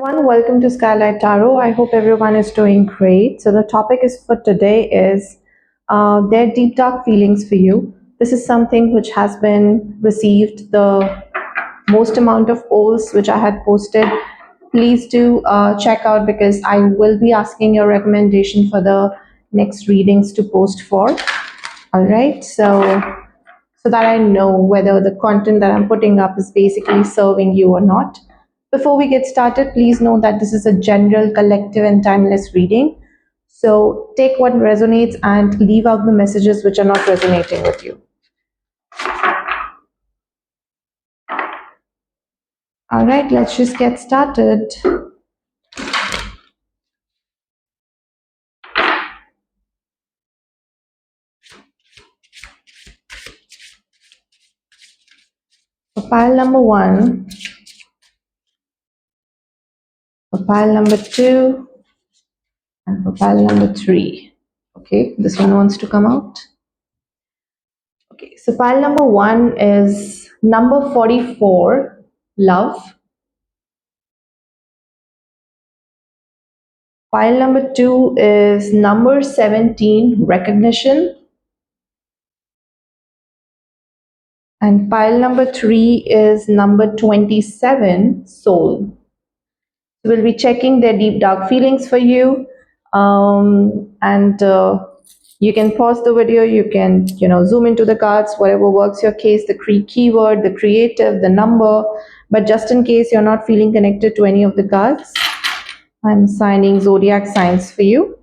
Everyone, welcome to Skylight Tarot. I hope everyone is doing great. So the topic is for today is their deep dark feelings for you. This is something which has been received the most amount of polls which I had posted. Please do check out because I will be asking your recommendation for the next readings to post for. All right, so that I know whether the content that I'm putting up is basically serving you or not. Before we get started, please know that this is a general, collective, and timeless reading. So take what resonates and leave out the messages which are not resonating with you. All right, let's just get started. For pile number 1, for pile number 2, and for pile number 3. Okay, this one wants to come out. Okay, so pile number 1 is number 44, love. Pile number 2 is number 17, recognition. And pile number 3 is number 27, soul. We'll be checking their deep dark feelings for you. And you can pause the video, you can zoom into the cards, whatever works your case, the keyword, the creative, the number. But just in case you're not feeling connected to any of the cards, I'm signing zodiac signs for you.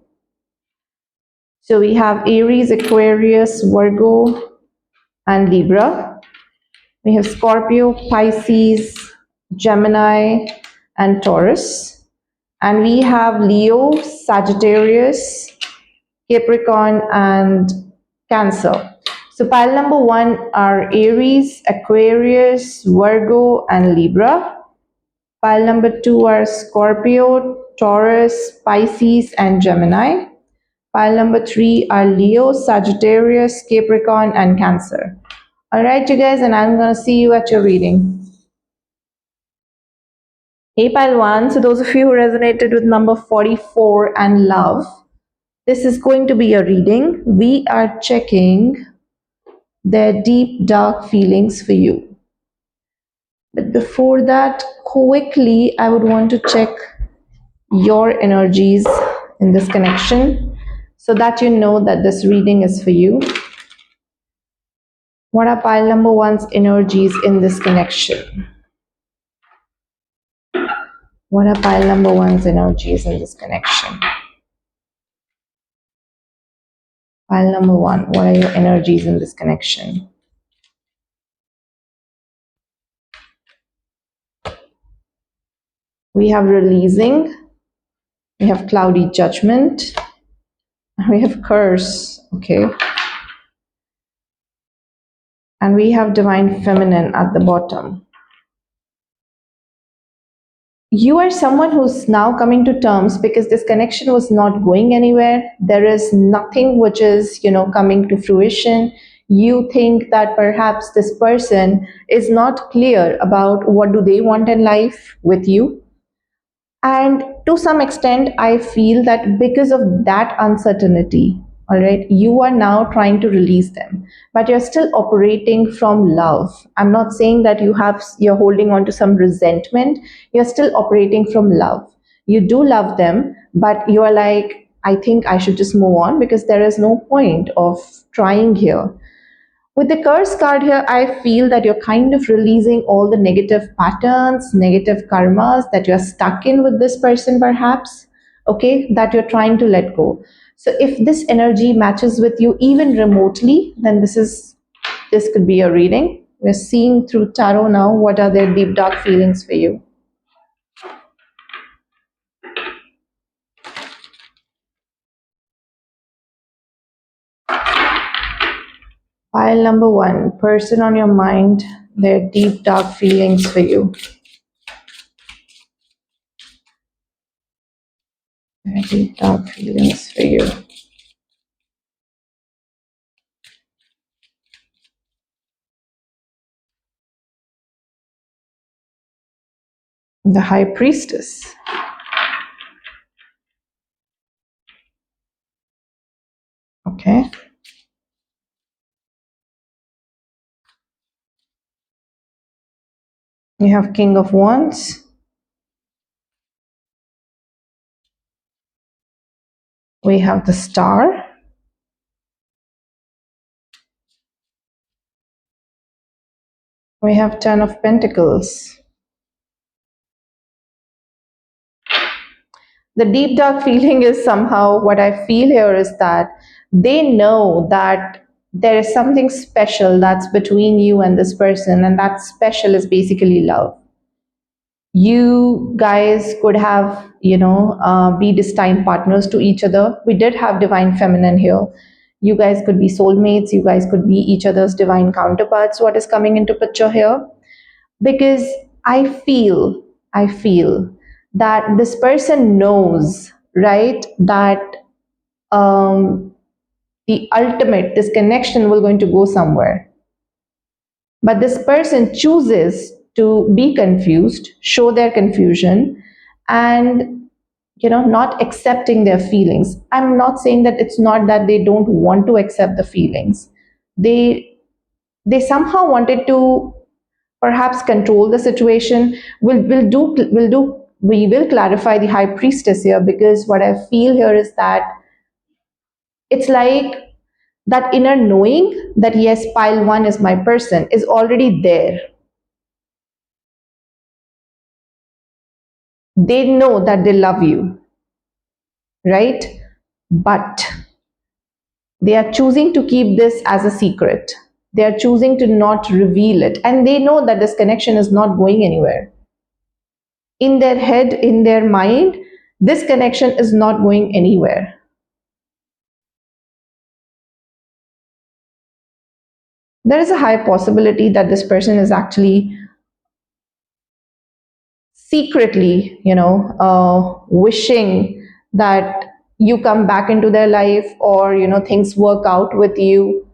So we have Aries, Aquarius, Virgo, and Libra. We have Scorpio, Pisces, Gemini, and Taurus. And we have Leo, Sagittarius, Capricorn, and Cancer. So pile number 1 are Aries, Aquarius, Virgo, and Libra. Pile number 2 are Scorpio, Taurus, Pisces, and Gemini. Pile number 3 are Leo, Sagittarius, Capricorn, and Cancer. All right, you guys, and I'm going to see you at your reading. Hey, pile 1. So those of you who resonated with number 44 and love, this is going to be a reading. We are checking their deep, dark feelings for you. But before that, quickly, I would want to check your energies in this connection so that you know that this reading is for you. What are pile number 1's energies in this connection? What are pile number 1's energies in this connection? Pile number 1, what are your energies in this connection? We have releasing, we have cloudy judgment, we have curse, okay? And we have divine feminine at the bottom. You are someone who's now coming to terms because this connection was not going anywhere. There is nothing which is, coming to fruition. You think that perhaps this person is not clear about what do they want in life with you. And to some extent, I feel that because of that uncertainty, all right, you are now trying to release them, but you're still operating from love. I'm not saying that you're holding on to some resentment. You're still operating from love. You do love them, but you are like, I think I should just move on because there is no point of trying here. With the curse card here, I feel that you're kind of releasing all the negative patterns, negative karmas that you're stuck in with this person perhaps, okay, that you're trying to let go. So if this energy matches with you even remotely, then this could be a reading. We're seeing through tarot now what are their deep dark feelings for you. Pile number 1, person on your mind, their deep dark feelings for you. Their deep dark feelings for you. The High Priestess. Okay. We have King of Wands. We have the Star. We have Ten of Pentacles. The deep dark feeling is somehow what I feel here is that they know that there is something special that's between you and this person, and that special is basically love. You guys could have, be destined partners to each other. We did have divine feminine here. You guys could be soulmates. You guys could be each other's divine counterparts. What is coming into picture here? Because I feel that this person knows, right, that the ultimate, this connection will going to go somewhere, but this person chooses to be confused, show their confusion, and not accepting their feelings. I'm not saying that it's not that they don't want to accept the feelings. They somehow wanted to perhaps control the situation. We will clarify the high priestess here, because what I feel here is that it's like that inner knowing that yes, pile one is my person is already there. They know that they love you, right? But they are choosing to keep this as a secret. They are choosing to not reveal it, and they know that this connection is not going anywhere. In their head, in their mind, this connection is not going anywhere. There is a high possibility that this person is actually secretly, wishing that you come back into their life, or things work out with you.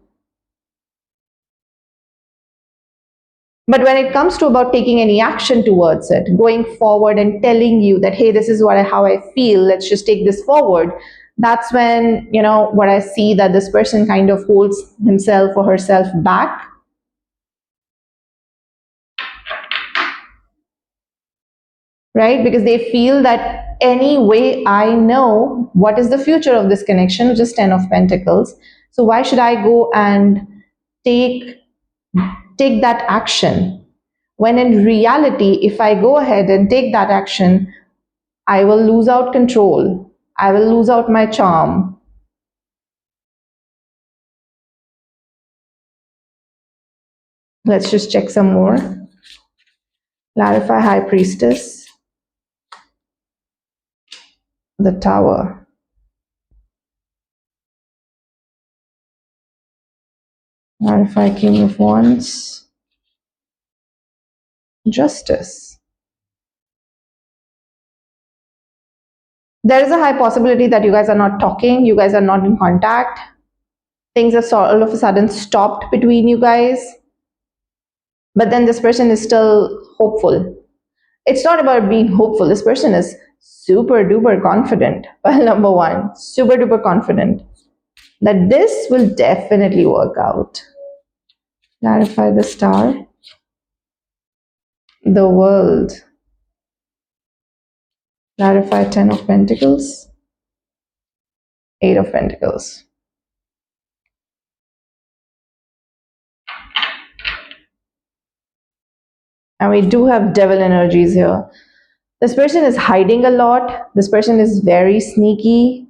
But when it comes to about taking any action towards it, going forward and telling you that, hey, this is how I feel, let's just take this forward, that's when, what I see, that this person kind of holds himself or herself back. Right? Because they feel that anyway, I know what is the future of this connection, which is Ten of Pentacles. So why should I go and take take that action? When in reality, if I go ahead and take that action, I will lose out control. I will lose out my charm. Let's just check some more. Clarify High Priestess. The Tower. Clarify King of Wands. Justice. There is a high possibility that you guys are not talking, you guys are not in contact. Things are all of a sudden stopped between you guys. But then this person is still hopeful. It's not about being hopeful. This person is super duper confident. Well, number one, super duper confident that this will definitely work out. Clarify the Star. The World. Clarify Ten of Pentacles. Eight of Pentacles. And we do have Devil energies here. This person is hiding a lot. This person is very sneaky.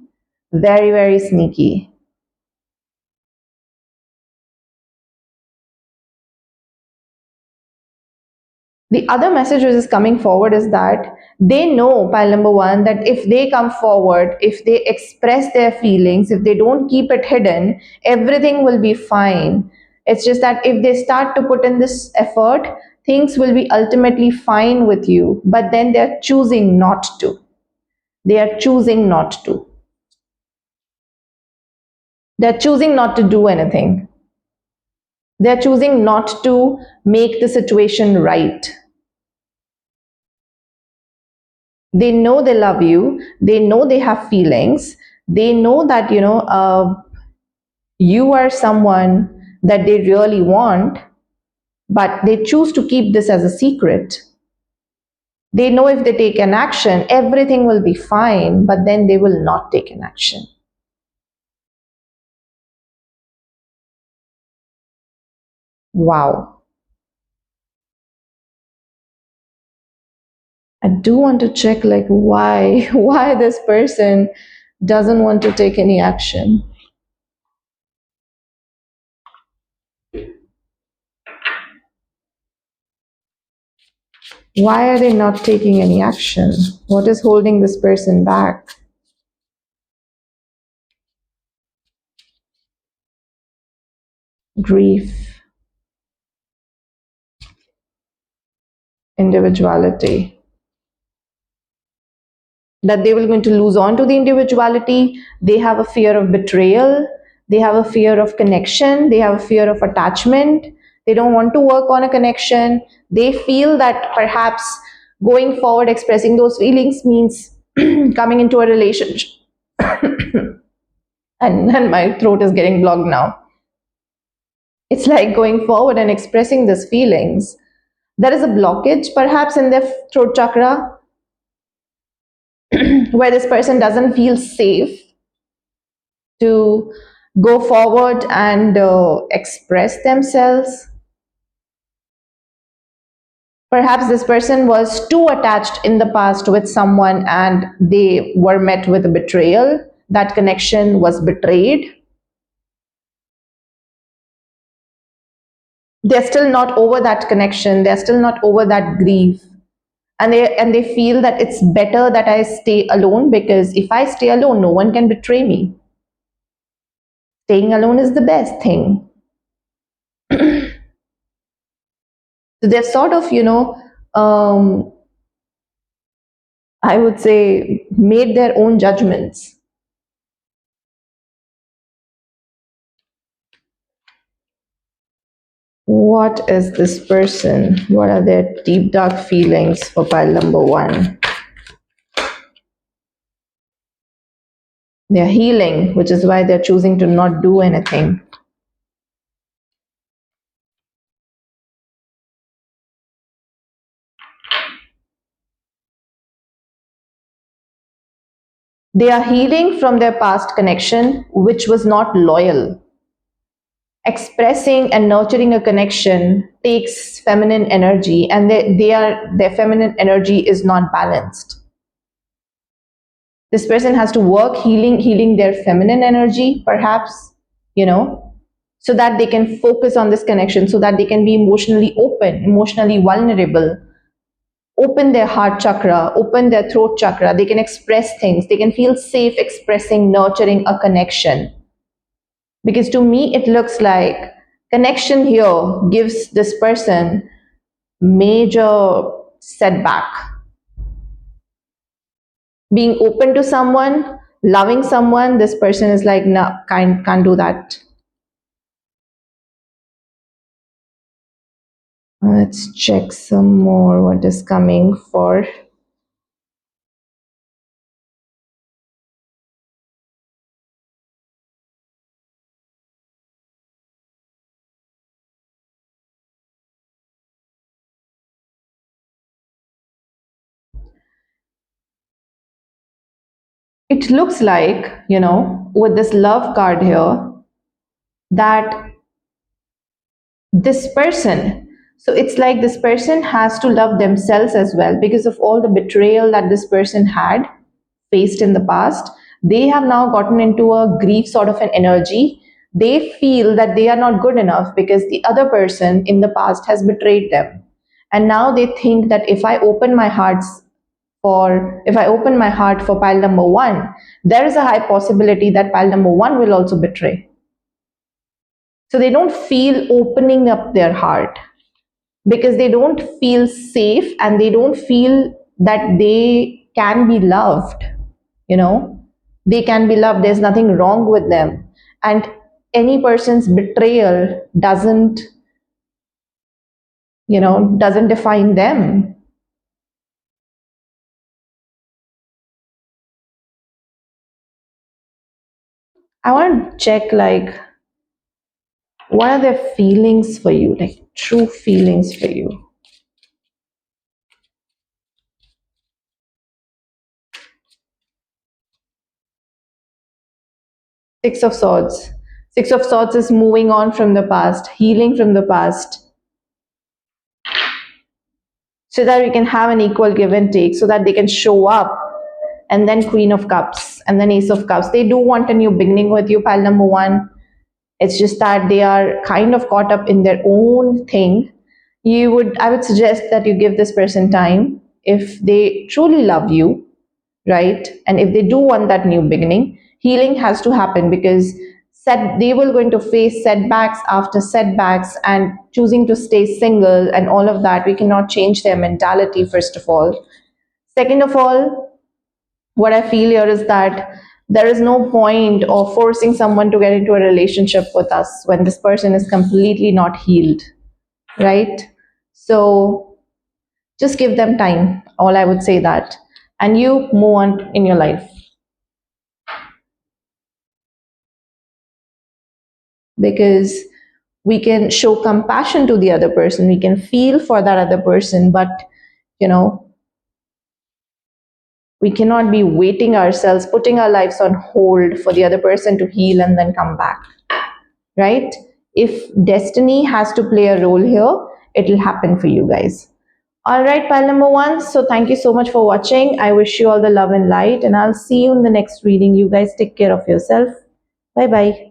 Very, very sneaky. The other message which is coming forward is that they know, pile number one, that if they come forward, if they express their feelings, if they don't keep it hidden, everything will be fine. It's just that if they start to put in this effort, things will be ultimately fine with you. But then they're choosing not to. They are choosing not to. They're choosing not to do anything. They're choosing not to make the situation right. They know they love you. They know they have feelings. They know that, you are someone that they really want, but they choose to keep this as a secret. They know if they take an action, everything will be fine, but then they will not take an action. Wow. I do want to check like why why this person doesn't want to take any action. Why are they not taking any action? What is holding this person back? Grief, individuality. That they will going to lose on to the individuality. They have a fear of betrayal. They have a fear of connection. They have a fear of attachment. They don't want to work on a connection. They feel that perhaps going forward expressing those feelings means coming into a relationship. And my throat is getting blocked now. It's like going forward and expressing these feelings. There is a blockage perhaps in their throat chakra where this person doesn't feel safe to go forward and express themselves. Perhaps this person was too attached in the past with someone and they were met with a betrayal. That connection was betrayed. They're still not over that connection. They're still not over that grief. And they feel that it's better that I stay alone, because if I stay alone, no one can betray me. Staying alone is the best thing. So they've sort of, I would say, made their own judgments. What is this person? What are their deep dark feelings for pile number one? They're healing, which is why they're choosing to not do anything. They are healing from their past connection, which was not loyal. Expressing and nurturing a connection takes feminine energy, and their feminine energy is not balanced. This person has to work healing their feminine energy, perhaps, you know, so that they can focus on this connection, so that they can be emotionally open, emotionally vulnerable, open their heart chakra, open their throat chakra. They can express things, they can feel safe expressing, nurturing a connection. Because to me it looks like connection here gives this person major setback. Being open to someone, loving someone, this person is like, no, can't do that. Let's check some more what is coming for. It looks like, with this love card here, that this person, so it's like this person has to love themselves as well, because of all the betrayal that this person had faced in the past. They have now gotten into a grief sort of an energy. They feel that they are not good enough because the other person in the past has betrayed them, and now they think that if I open my heart for pile number one, there is a high possibility that pile number one will also betray. So they don't feel opening up their heart because they don't feel safe and they don't feel that they can be loved. You know, they can be loved. There's nothing wrong with them. And any person's betrayal doesn't define them. I want to check like What are their feelings for you, like true feelings for you? Six of Swords. Six of Swords is moving on from the past, healing from the past, so that we can have an equal give and take, so that they can show up. And then Queen of Cups, and then Ace of Cups. They do want a new beginning with you, pile number one. It's just that they are kind of caught up in their own thing. I would suggest that you give this person time. If they truly love you, right, and if they do want that new beginning, healing has to happen, because they will going to face setbacks after setbacks, and choosing to stay single and all of that, we cannot change their mentality, first of all. Second of all, what I feel here is that there is no point of forcing someone to get into a relationship with us when this person is completely not healed, right? So just give them time. All I would say that. And you move on in your life, because we can show compassion to the other person. We can feel for that other person, but you know, we cannot be waiting ourselves, putting our lives on hold for the other person to heal and then come back, right? If destiny has to play a role here, it'll happen for you guys. All right, pile number one. So thank you so much for watching. I wish you all the love and light, and I'll see you in the next reading. You guys take care of yourself. Bye bye.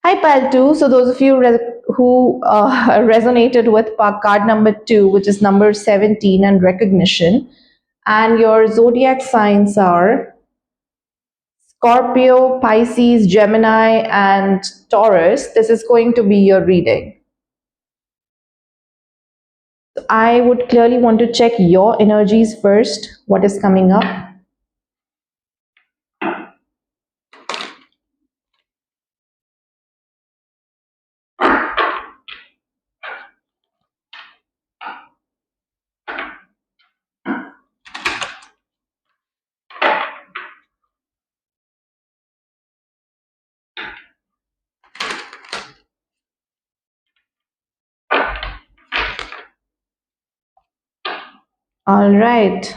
Hi, pile two. So those of you who resonated with card number two, which is number 17 and recognition, and your zodiac signs are Scorpio, Pisces, Gemini, and Taurus, this is going to be your reading. I would clearly want to check your energies first. What is coming up? All right.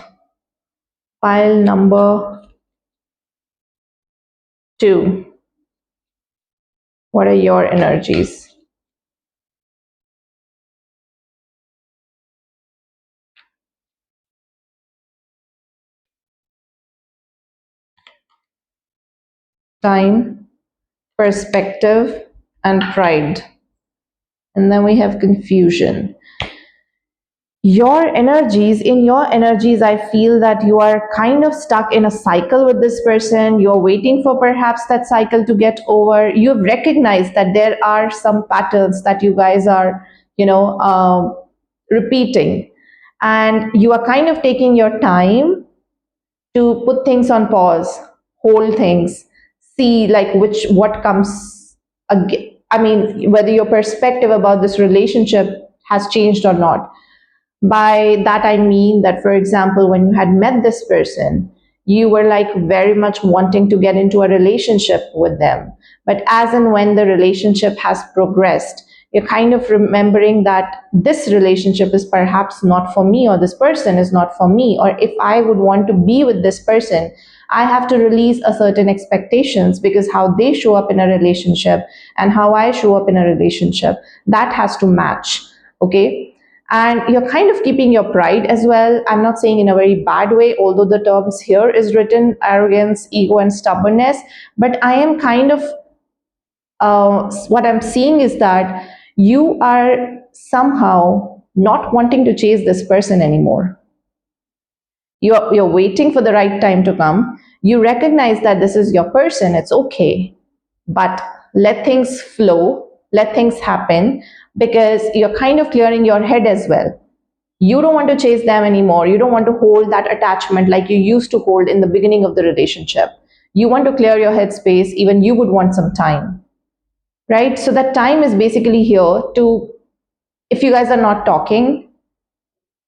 Pile number two. What are your energies? Time, perspective, and pride. And then we have confusion. In your energies, I feel that you are kind of stuck in a cycle with this person. You're waiting for perhaps that cycle to get over. You've recognized that there are some patterns that you guys are, repeating, and you are kind of taking your time to put things on pause, hold things, see like what comes again. I mean, whether your perspective about this relationship has changed or not. By that, I mean that, for example, when you had met this person, you were like very much wanting to get into a relationship with them. But as and when the relationship has progressed, you're kind of remembering that this relationship is perhaps not for me, or this person is not for me, or if I would want to be with this person, I have to release a certain expectations, because how they show up in a relationship and how I show up in a relationship, that has to match. Okay. And you're kind of keeping your pride as well. I'm not saying in a very bad way, although the terms here is written arrogance, ego, and stubbornness. But I am kind of, what I'm seeing is that you are somehow not wanting to chase this person anymore. You're waiting for the right time to come. You recognize that this is your person, it's okay. But let things flow, let things happen, because you're kind of clearing your head as well. You don't want to chase them anymore. You don't want to hold that attachment like you used to hold in the beginning of the relationship. You want to clear your headspace. Even you would want some time, right? So that time is basically here to, if you guys are not talking,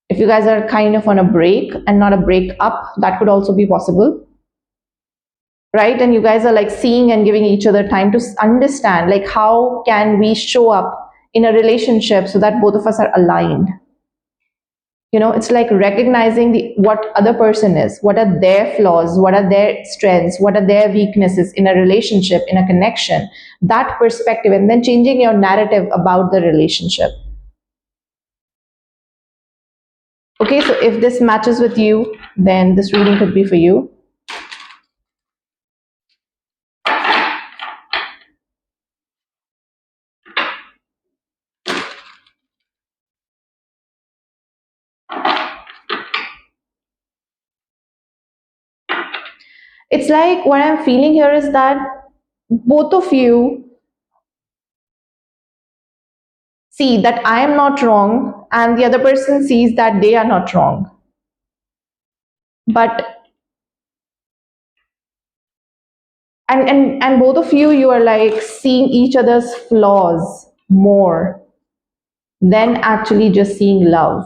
if you guys are kind of on a break and not a break up, that could also be possible. right? And you guys are like seeing and giving each other time to understand, like, how can we show up in a relationship so that both of us are aligned. It's like recognizing what other person is, what are their flaws, what are their strengths, what are their weaknesses in a relationship, in a connection, that perspective, and then changing your narrative about the relationship. Okay, so if this matches with you, then this reading could be for you. It's like what I'm feeling here is that both of you see that I am not wrong, and the other person sees that they are not wrong. But and both of you are like seeing each other's flaws more than actually just seeing love.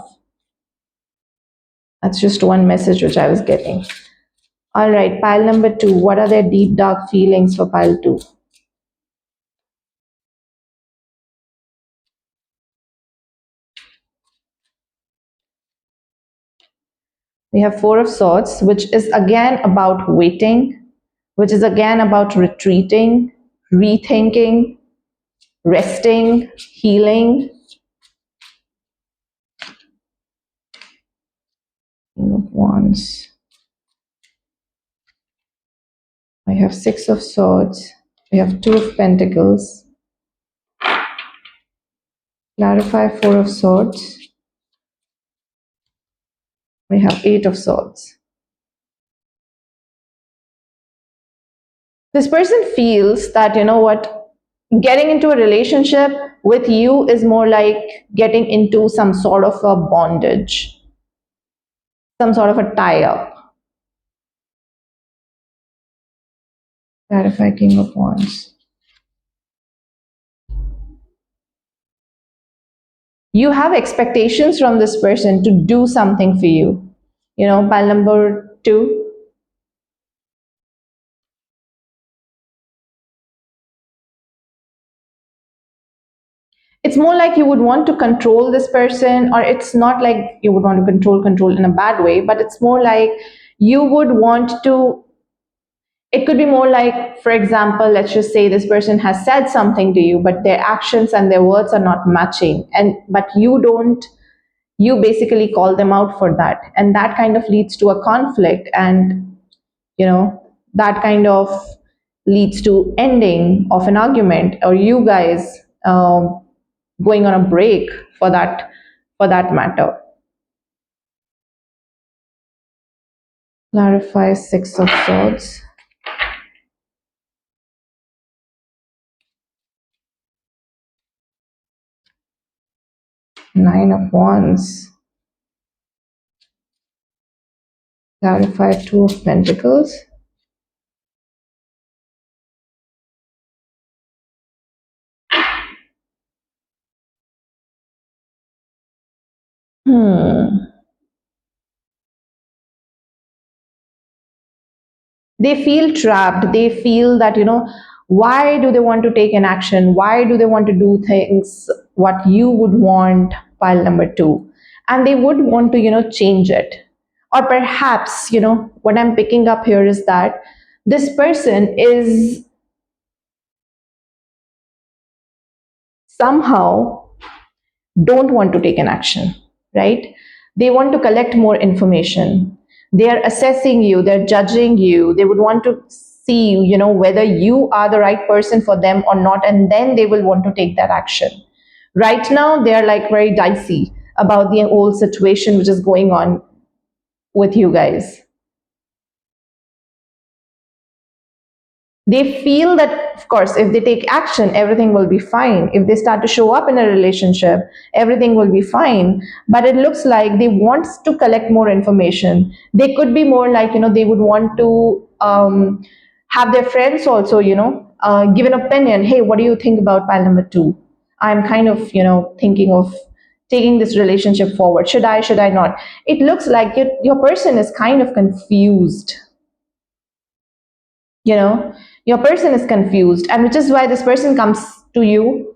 That's just one message which I was getting. All right, pile number 2. What are their deep dark feelings for pile 2? We have 4 of swords, which is again about waiting, which is again about retreating, rethinking, resting, healing. King of Wands. I have 6 of swords. We have 2 of pentacles. Clarify 4 of swords. We have 8 of swords. This person feels that, getting into a relationship with you is more like getting into some sort of a bondage, some sort of a tie up. Clarify King of Wands. You have expectations from this person to do something for you. Pile number 2. It's more like you would want to control this person, or it's not like you would want to control in a bad way, but it's more like you would want to. It could be more like, for example, let's just say this person has said something to you, but their actions and their words are not matching, and but you don't. You basically call them out for that, and that kind of leads to a conflict, and that kind of leads to ending of an argument, or you guys going on a break for that matter. Clarify 6 of swords. Nine of wands. Clarify 2 of pentacles. They feel trapped. They feel that, why do they want to take an action? Why do they want to do things what you would want? Pile number 2. And they would want to, change it. Or perhaps, what I'm picking up here is that this person is somehow don't want to take an action, right? They want to collect more information. They are assessing you, they're judging you. They would want to see, whether you are the right person for them or not, and then they will want to take that action. Right now, they're like very dicey about the whole situation which is going on with you guys. They feel that, of course, if they take action, everything will be fine. If they start to show up in a relationship, everything will be fine. But it looks like they want to collect more information. They could be more like, they would want to have their friends also, give an opinion. Hey, what do you think about pile number 2? I'm kind of, thinking of taking this relationship forward. Should I not? It looks like your person is kind of confused. You know, your person is confused, and which is why this person comes to you.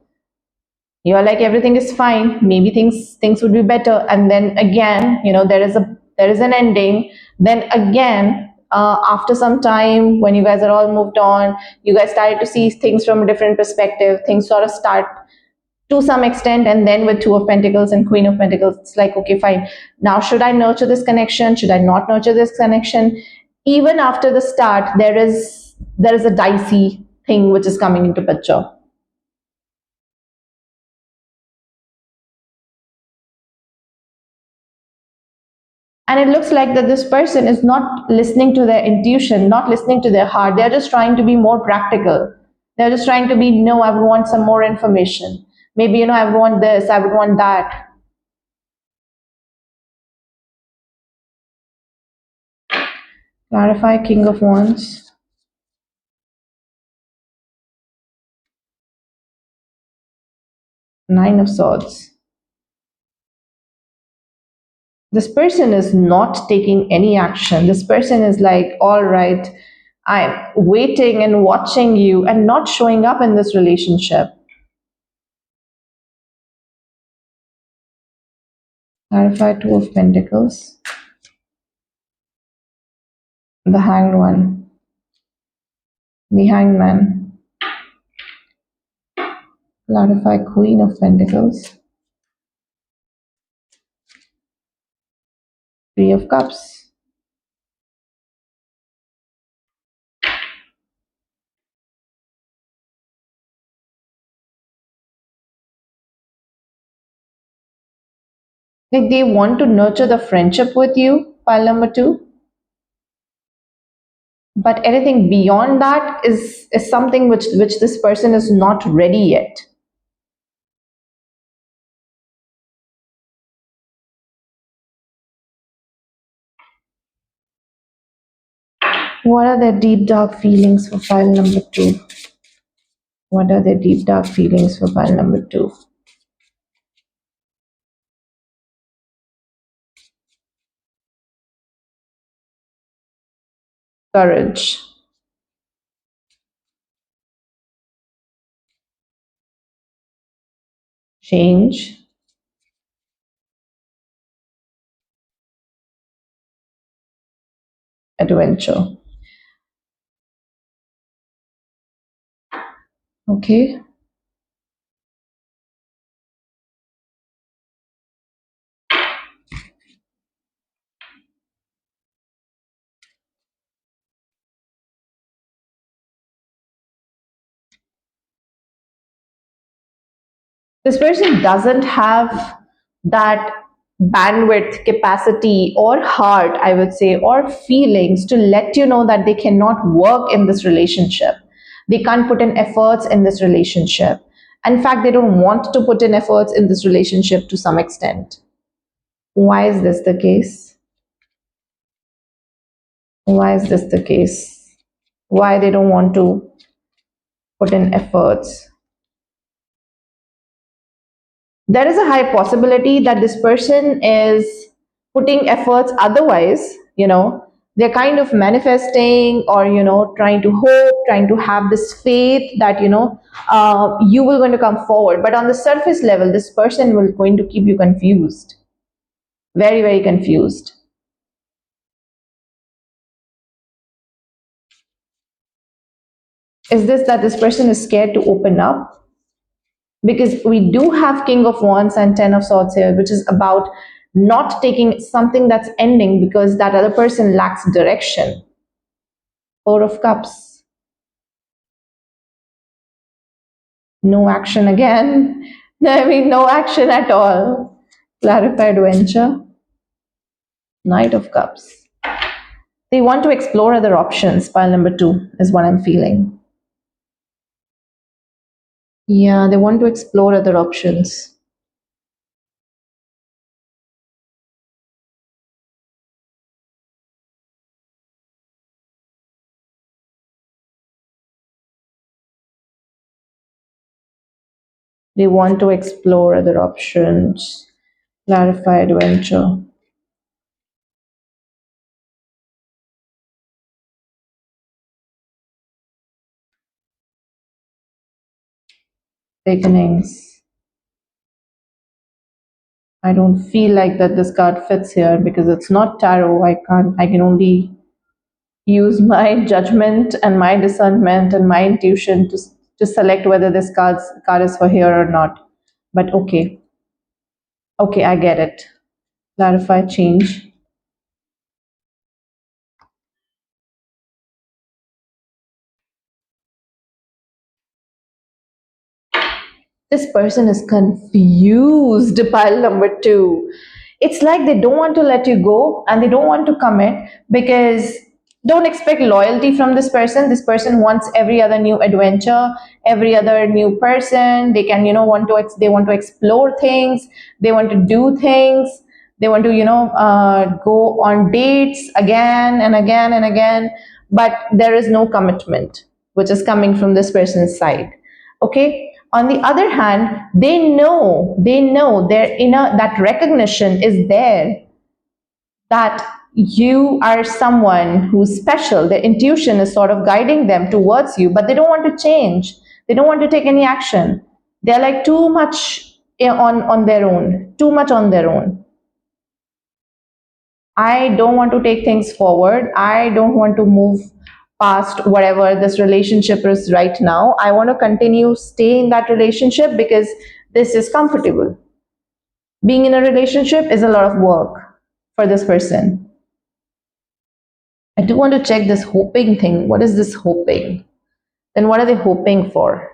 You're like, everything is fine, maybe things would be better, and then again, there is an ending. Then again, after some time, when you guys are all moved on, you guys started to see things from a different perspective. Things sort of start to some extent, and then with Two of Pentacles and Queen of Pentacles, it's like, okay, fine, now should I nurture this connection, should I not nurture this connection? Even after the start, there is a dicey thing which is coming into picture. And it looks like that this person is not listening to their intuition, not listening to their heart. They're just trying to be more practical. They're just trying to be, no, I would want some more information. Maybe, I would want this, I would want that. Clarify King of Wands, Nine of Swords. This person is not taking any action. This person is like, all right, I'm waiting and watching you and not showing up in this relationship. Clarify Two of Pentacles, the Hanged One, the Hangman. Clarify Queen of Pentacles, Three of Cups. Like they want to nurture the friendship with you, pile number two. But anything beyond that is something which this person is not ready yet. What are their deep dark feelings for pile number two? What are their deep dark feelings for pile number two? Courage, change, adventure. Okay. This person doesn't have that bandwidth, capacity, or heart, I would say, or feelings to let you know that they cannot work in this relationship. They can't put in efforts in this relationship. In fact, they don't want to put in efforts in this relationship to some extent. Why is this the case? Why is this the case? Why they don't want to put in efforts? There is a high possibility that this person is putting efforts otherwise. They're kind of manifesting, or trying to hope, trying to have this faith that you will going to come forward, but on the surface level this person will going to keep you confused, very very confused. Is this that this person is scared to open up? Because we do have King of Wands and Ten of Swords here, which is about not taking something that's ending because that other person lacks direction. Four of Cups, no action again. I mean, no action at all. Clarified venture, Knight of Cups. They want to explore other options. Pile number two is what I'm feeling. Yeah, they want to explore other options. They want to explore other options. Clarify adventure. Beginnings. I don't feel like that this card fits here because it's not tarot. I can only use my judgment and my discernment and my intuition to select whether this card is for here or not. But okay. Okay, I get it. Clarify, change. This person is confused. Pile number two. It's like they don't want to let you go and they don't want to commit because don't expect loyalty from this person. This person wants every other new adventure, every other new person. They can, they want to explore things. They want to do things. They want to, go on dates again and again and again. But there is no commitment, which is coming from this person's side. Okay, on the other hand, they know their inner, that recognition is there, that you are someone who's special. Their intuition is sort of guiding them towards you, but they don't want to change. They don't want to take any action. They're like too much on their own, too much on their own. I don't want to take things forward. I don't want to move past whatever this relationship is right now. I want to continue stay in that relationship because this is comfortable. Being in a relationship is a lot of work for this person. I do want to check this hoping thing. What is this hoping? Then what are they hoping for?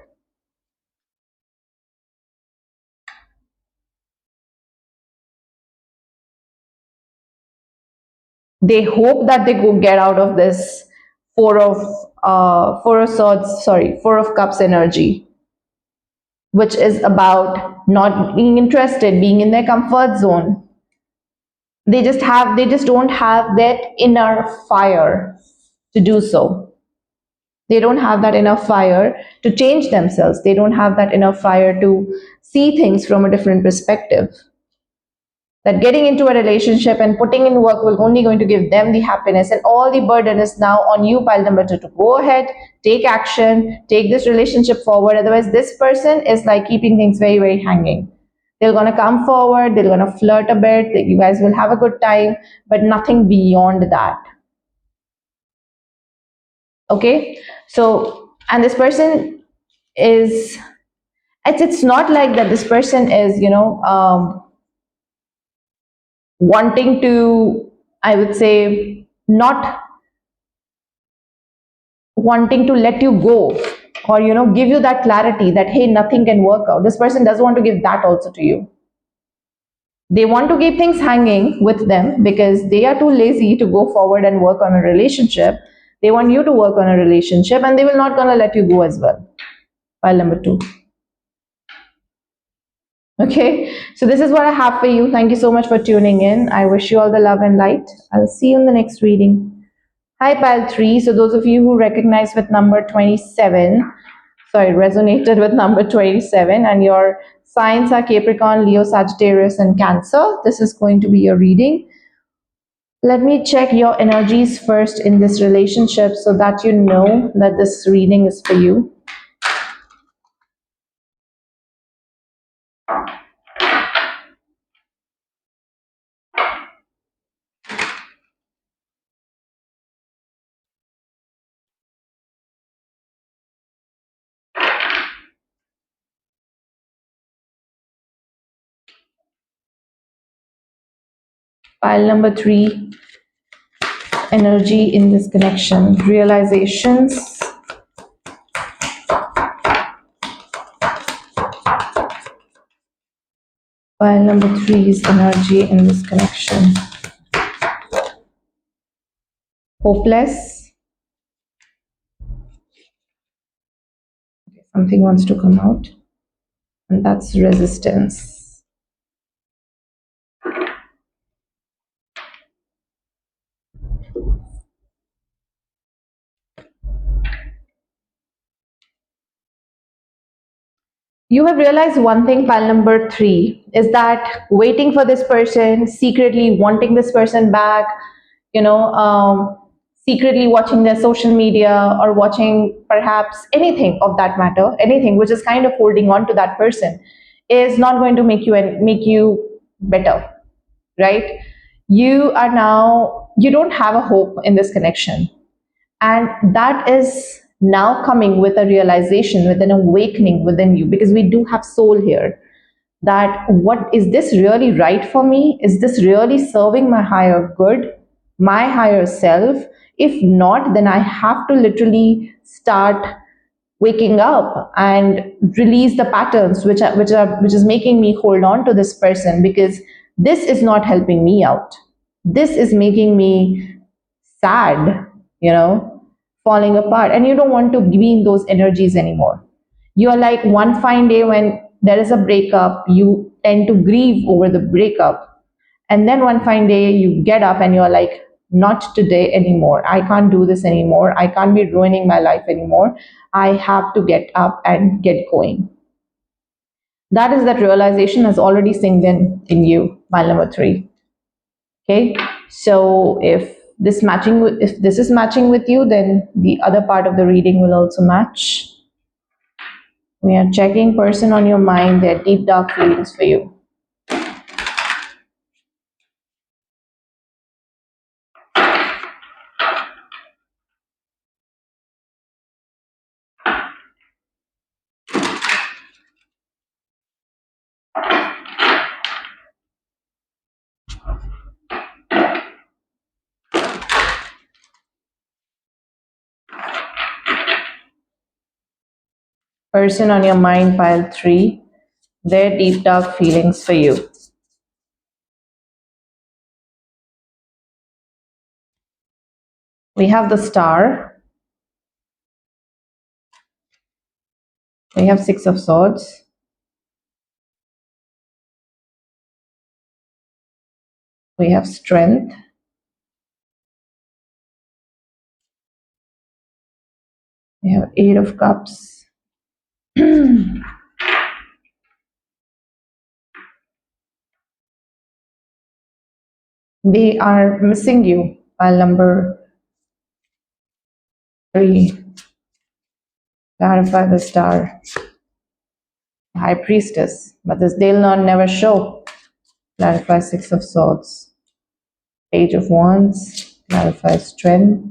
They hope that they go get out of this four of swords, sorry, four of cups energy, which is about not being interested, being in their comfort zone. They just don't have that inner fire to do so. They don't have that inner fire to change themselves. They don't have that inner fire to see things from a different perspective. That getting into a relationship and putting in work will only going to give them the happiness, and all the burden is now on you, pile number two, to go ahead, take action, take this relationship forward. Otherwise, this person is like keeping things very, very hanging. They're going to come forward, they're going to flirt a bit, you guys will have a good time, but nothing beyond that. Okay, so, and this person is, it's not like that this person is, wanting to, I would say, not wanting to let you go, or give you that clarity that hey, nothing can work out. This person doesn't want to give that also to you. They want to keep things hanging with them because they are too lazy to go forward and work on a relationship. They want you to work on a relationship and they will not gonna let you go as well. File number two. Okay, so this is what I have for you. Thank you so much for tuning in. I wish you all the love and light. I'll see you in the next reading. Hi, pile 3. So those of you who recognize with number 27, sorry, resonated with number 27, and your signs are Capricorn, Leo, Sagittarius, and Cancer, this is going to be your reading. Let me check your energies first in this relationship so that you know that this reading is for you. Pile number 3, energy in this connection, realizations. Pile number 3 is energy in this connection. Hopeless. Something wants to come out, and that's resistance. You have realized one thing, pile number 3, is that waiting for this person, secretly wanting this person back, you know, secretly watching their social media or watching perhaps anything of that matter, anything which is kind of holding on to that person, is not going to make you better, right? You are now, you don't have a hope in this connection, and that is now coming with a realization, with an awakening within you, because we do have soul here, that what is this really right for me? Is this really serving my higher good, my higher self? If not, then I have to literally start waking up and release the patterns which is making me hold on to this person, because this is not helping me out. This is making me sad, you know, falling apart, and you don't want to be in those energies anymore. You are like, one fine day when there is a breakup, you tend to grieve over the breakup, and then one fine day you get up and you're like, not today anymore, I can't do this anymore, I can't be ruining my life anymore, I have to get up and get going. That is, that realization has already sinked in you, mile number 3. Okay, so if this is matching with you, then the other part of the reading will also match. We are checking person on your mind, their deep dark feelings for you. Person on your mind, pile 3, their deep dark feelings for you. We have the star, we have 6 of swords, we have strength, we have 8 of cups. They are missing you, pile number 3. Clarify the star. High priestess, but this they'll not never show. Clarify 6 of swords. Page of wands, clarify strength.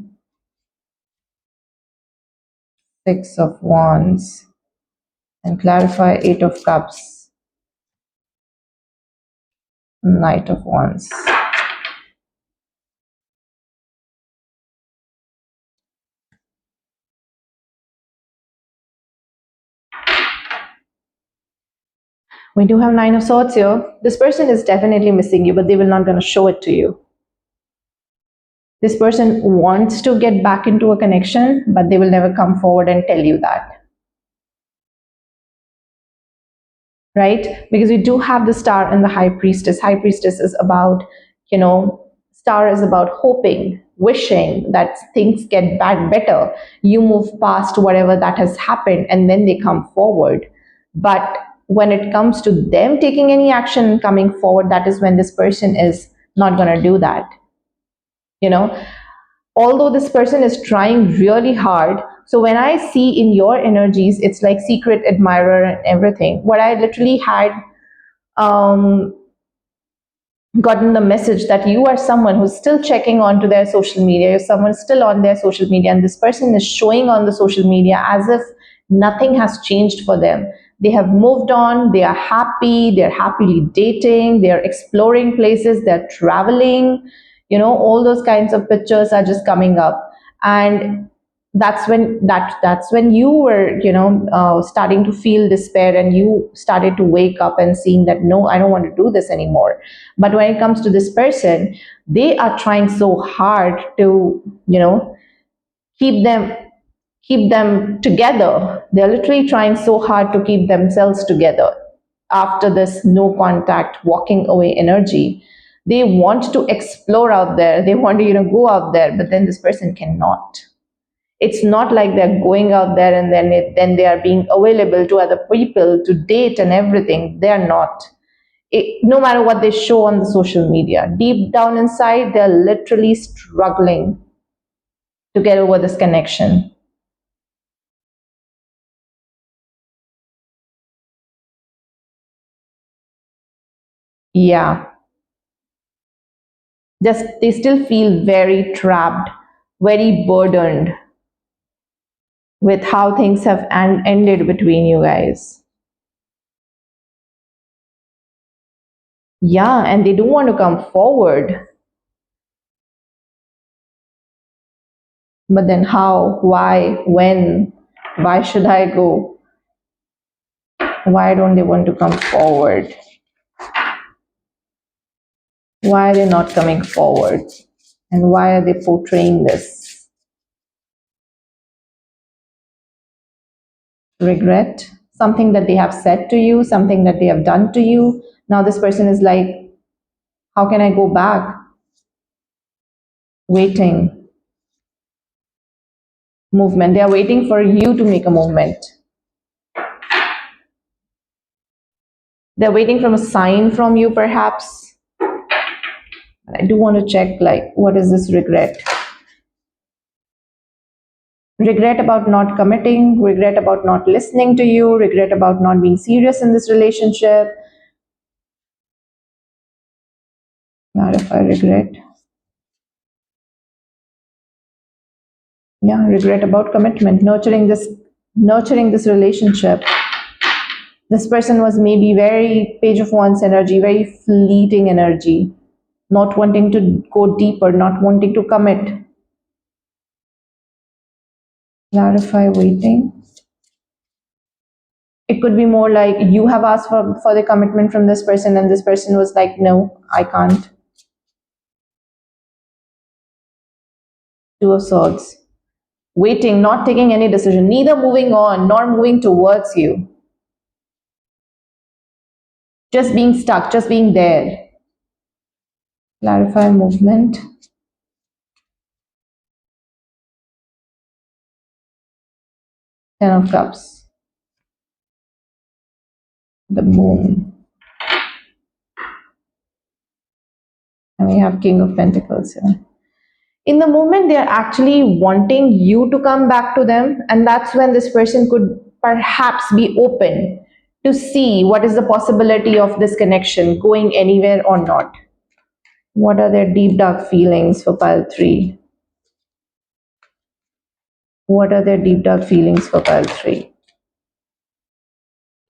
6 of wands, and clarify 8 of cups. Knight of wands. We do have 9 of swords here. This person is definitely missing you, but they will not going to show it to you. This person wants to get back into a connection, but they will never come forward and tell you that. Right? Because we do have the star and the high priestess. High priestess is about, star is about hoping, wishing that things get back better. You move past whatever that has happened and then they come forward. But when it comes to them taking any action and coming forward, that is when this person is not going to do that. Although this person is trying really hard. So when I see in your energies, it's like secret admirer and everything. What I literally had gotten the message that you are someone who's still checking onto their social media, you're someone still on their social media, and this person is showing on the social media as if nothing has changed for them. They have moved on, they are happy, they're happily dating, they're exploring places, they're traveling, all those kinds of pictures are just coming up. And that's when you were starting to feel despair, and you started to wake up and seeing that, no, I don't want to do this anymore. But when it comes to this person, they are trying so hard to keep them together. They're literally trying so hard to keep themselves together after this no contact, walking away energy. They want to explore out there, they want to go out there, but then this person cannot. It's not like they're going out there and then they are being available to other people to date and everything. They're not. No matter what they show on the social media, deep down inside, they're literally struggling. to get over this connection. Yeah, just they still feel very trapped, very burdened with how things have ended between you guys. Yeah, and they don't want to come forward. But then how, why, when, why should I go? Why don't they want to come forward? Why are they not coming forward? And why are they portraying this? Regret, something that they have said to you, something that they have done to you. Now this person is like, how can I go back? Waiting, movement. They are waiting for you to make a movement. They're waiting from a sign from you, perhaps. I do want to check, like, what is this regret? Regret about not committing, regret about not listening to you, regret about not being serious in this relationship. Clarify regret. Yeah, regret about commitment, nurturing this relationship. This person was maybe very page of wands energy, very fleeting energy, not wanting to go deeper, not wanting to commit. Clarify waiting. It could be more like you have asked for the commitment from this person and this person was like, no, I can't. Two of swords. Waiting, not taking any decision, neither moving on nor moving towards you. Just being stuck, just being there. Clarify movement. Ten of Cups. The Moon. And we have King of Pentacles here. In the moment, they are actually wanting you to come back to them, and that's when this person could perhaps be open to see what is the possibility of this connection going anywhere or not. What are their deep dark feelings for pile 3? What are their deep dark feelings for pile 3?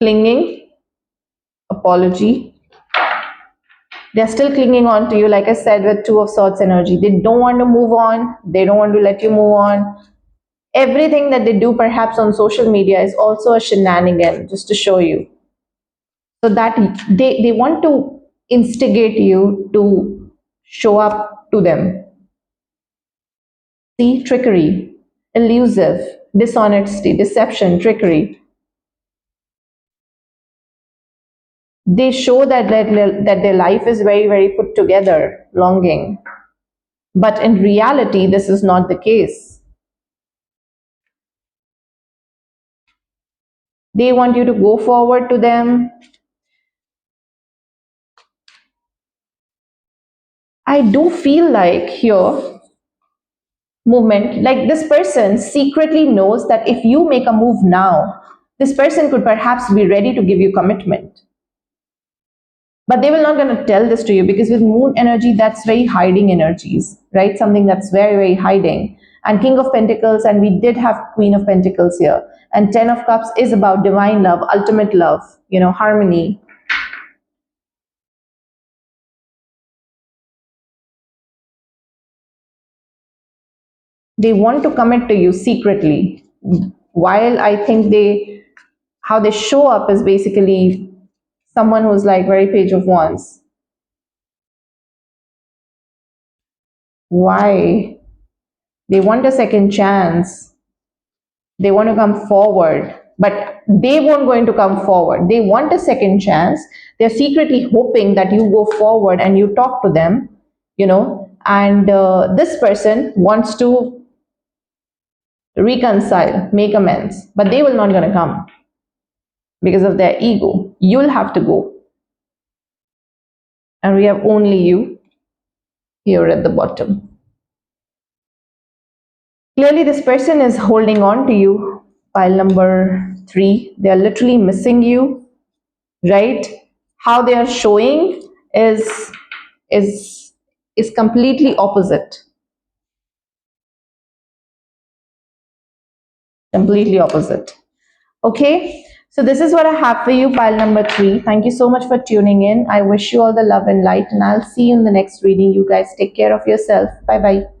Clinging, apology. They're still clinging on to you, like I said, with Two of Swords energy. They don't want to move on. They don't want to let you move on. Everything that they do perhaps on social media is also a shenanigan, just to show you. So that they want to instigate you to show up to them. See, trickery, elusive, dishonesty, deception, trickery. They show that their life is very, very put together, longing. But in reality, this is not the case. They want you to go forward to them. I do feel like here, movement, like this person secretly knows that if you make a move now, this person could perhaps be ready to give you commitment. But they will not going to tell this to you because with moon energy, that's very hiding energies, right? Something that's very, very hiding. And King of Pentacles, and we did have Queen of Pentacles here. And Ten of Cups is about divine love, ultimate love, harmony. They want to commit to you secretly. While I think how they show up is basically someone who's like very page of wands. Why? They want a second chance. They want to come forward, but they won't going to come forward. They want a second chance. They're secretly hoping that you go forward and you talk to them, and this person wants to reconcile, make amends, but they will not going to come because of their ego. You'll have to go. And we have only you here at the bottom. Clearly, this person is holding on to you. Pile number 3, they are literally missing you, right? How they are showing is is is completely opposite. Completely opposite. Okay, so this is what I have for you, pile number 3. Thank you so much for tuning in. I wish you all the love and light, and I'll see you in the next reading. You guys take care of yourself. Bye bye.